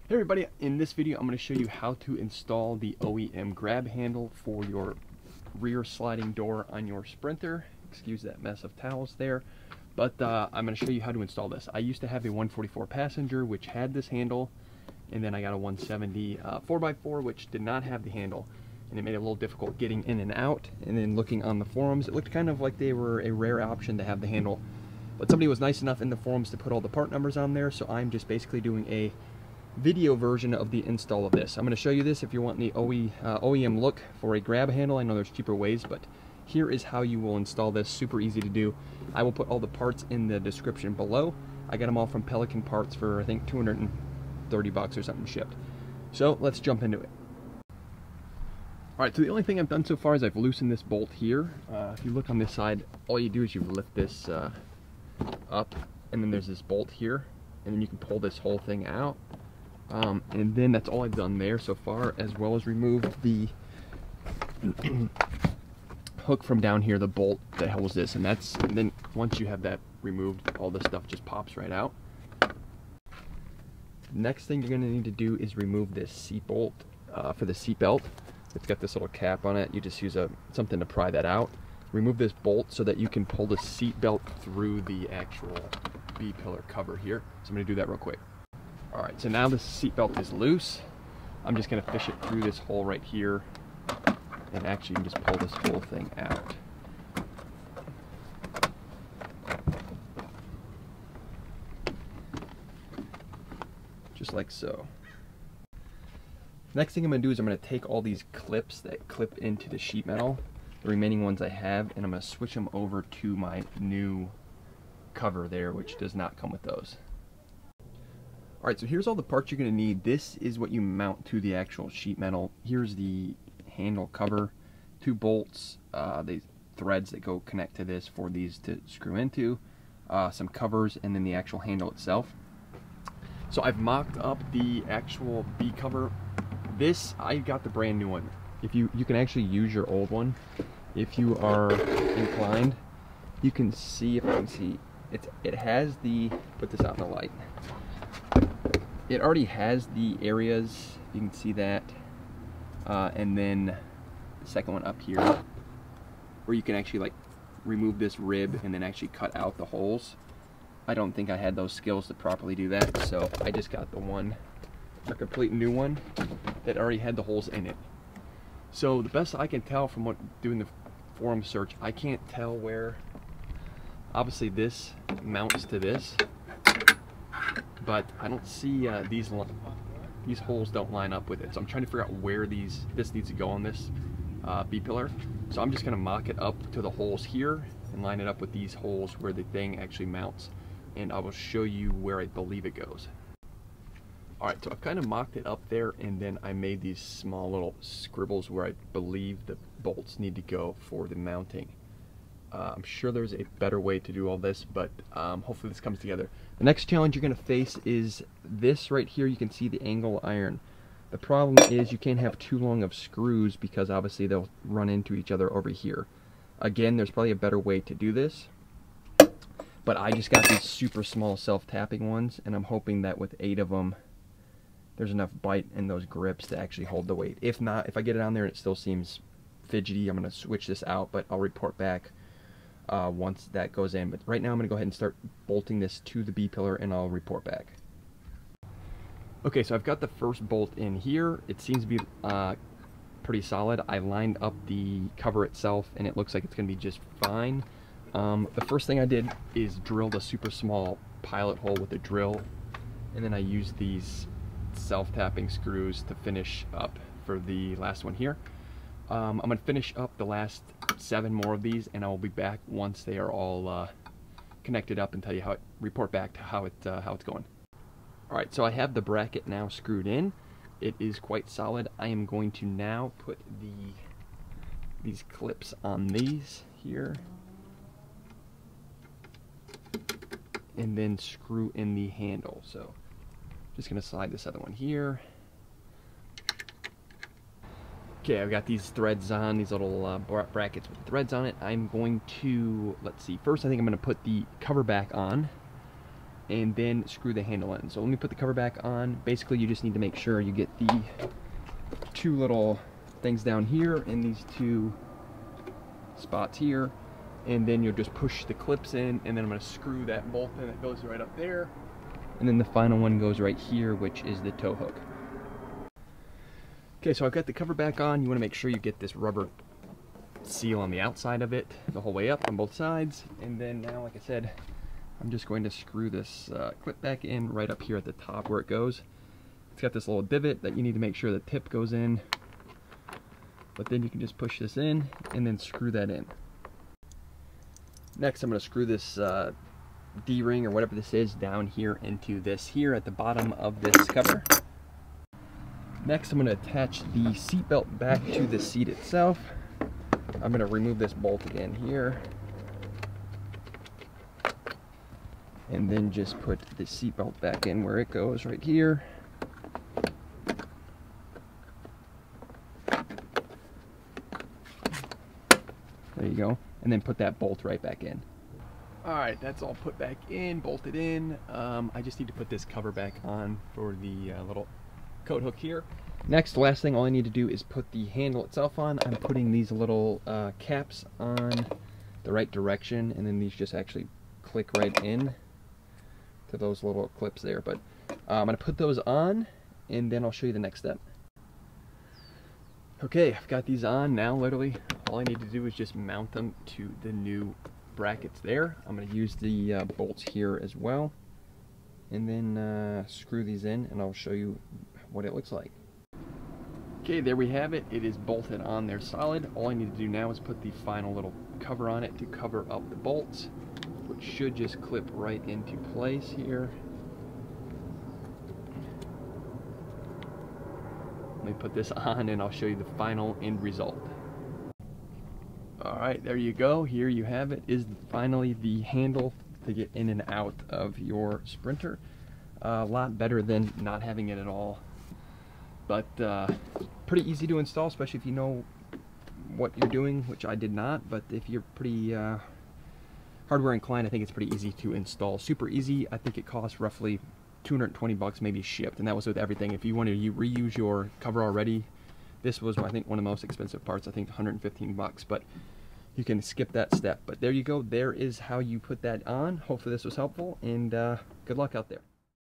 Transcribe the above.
Hey everybody, in this video I'm going to show you how to install the OEM grab handle for your rear sliding door on your Sprinter. Excuse that mess of towels there, but I'm going to show you how to install this. I used to have a 144 passenger which had this handle, and then I got a 170 4x4 which did not have the handle, and it made it a little difficult getting in and out. And then looking on the forums, it looked kind of like they were a rare option to have the handle, but somebody was nice enough in the forums to put all the part numbers on there, so I'm just basically doing a video version of the install of this. I'm going to show you this if you want the OEM look for a grab handle. I know there's cheaper ways, but here is how you will install this. Super easy to do. I will put all the parts in the description below. I got them all from Pelican Parts for I think 230 bucks or something shipped. So let's jump into it. Alright, so the only thing I've done so far is I've loosened this bolt here. If you look on this side, all you do is you lift this up, and then there's this bolt here, and then you can pull this whole thing out. And then that's all I've done there so far, as well as remove the hook from down here, the bolt that holds this, and then once you have that removed, all this stuff just pops right out. Next thing you're going to need to do is remove this seat bolt for the seat belt. It's got this little cap on it. You just use something to pry that out. Remove this bolt so that you can pull the seat belt through the actual B-pillar cover here. So I'm going to do that real quick. Alright, so now this seat belt is loose. I'm just going to fish it through this hole right here, and actually you can just pull this whole thing out. Just like so. Next thing I'm going to do is I'm going to take all these clips that clip into the sheet metal, the remaining ones I have, and I'm going to switch them over to my new cover there, which does not come with those. Alright, so here's all the parts you're going to need. This is what you mount to the actual sheet metal. Here's the handle cover, 2 bolts, the threads that go connect to this for these to screw into, some covers, and then the actual handle itself. So I've mocked up the actual B cover. This, I got the brand new one. If you can actually use your old one if you are inclined. You can see, if I can see, it has the, put this out in the light. It already has the areas, you can see that, and then the second one up here, where you can actually like remove this rib and then actually cut out the holes. I don't think I had those skills to properly do that, so I just got a complete new one that already had the holes in it. So the best I can tell from doing the forum search, I can't tell where, obviously this mounts to this, but I don't see these holes don't line up with it. So I'm trying to figure out where this needs to go on this B-pillar. So I'm just going to mock it up to the holes here and line it up with these holes where the thing actually mounts. And I will show you where I believe it goes. Alright, so I've kind of mocked it up there, and then I made these small little scribbles where I believe the bolts need to go for the mounting. I'm sure there's a better way to do all this, but hopefully this comes together. The next challenge you're going to face is this right here. You can see the angle iron. The problem is you can't have too long of screws because obviously they'll run into each other over here. Again, there's probably a better way to do this, but I just got these super small self-tapping ones, and I'm hoping that with 8 of them there's enough bite in those grips to actually hold the weight. If not, if I get it on there and it still seems fidgety, I'm going to switch this out, but I'll report back once that goes in. But right now I'm going to go ahead and start bolting this to the B-pillar, and I'll report back. Okay, so I've got the first bolt in here. It seems to be pretty solid. I lined up the cover itself, and it looks like it's going to be just fine. The first thing I did is drilled a super small pilot hole with a drill, and then I used these self-tapping screws to finish up for the last one here. I'm going to finish up the last 7 more of these, and I will be back once they are all connected up and tell you report back to how it's going. Alright, so I have the bracket now screwed in. It is quite solid. I am going to now put these clips on these here, and then screw in the handle. So just going to slide this other one here. Okay, I've got these threads on, these little brackets with threads on it. I'm going to, let's see, first I think I'm going to put the cover back on. and then screw the handle in. So let me put the cover back on. Basically, you just need to make sure you get the two little things down here and these two spots here, and then you'll just push the clips in, and then I'm going to screw that bolt in that goes right up there, and then the final one goes right here, which is the tow hook. Okay, so I've got the cover back on. You want to make sure you get this rubber seal on the outside of it the whole way up on both sides, and then now, like I said, I'm just going to screw this clip back in right up here at the top where it goes. It's got this little divot that you need to make sure the tip goes in, but then you can just push this in and then screw that in. Next, I'm going to screw this D-ring or whatever this is down here into this here at the bottom of this cover. Next, I'm going to attach the seat belt back to the seat itself. I'm going to remove this bolt again here, and then just put the seat belt back in where it goes right here. There you go. And then put that bolt right back in. Alright, that's all put back in, bolted in. I just need to put this cover back on for the little coat hook here. Next, the last thing, all I need to do is put the handle itself on. I'm putting these little caps on the right direction, and then these just actually click right in to those little clips there. But I'm going to put those on, and then I'll show you the next step. Okay, I've got these on now. Literally, all I need to do is just mount them to the new brackets there. I'm going to use the bolts here as well, and then screw these in, and I'll show you what it looks like. Okay, there we have it. It is bolted on there solid. All I need to do now is put the final little cover on it to cover up the bolts, which should just clip right into place here. Let me put this on and I'll show you the final end result. Alright, there you go. Here you have it. Is finally the handle to get in and out of your Sprinter. A lot better than not having it at all. But pretty easy to install, especially if you know what you're doing, which I did not. But if you're pretty hardware inclined, I think it's pretty easy to install. Super easy. I think it costs roughly 220 bucks, maybe shipped, and that was with everything. If you want to reuse your cover already, this was, I think, one of the most expensive parts. I think 115 bucks, but you can skip that step. But there you go. There is how you put that on. Hopefully this was helpful, and good luck out there.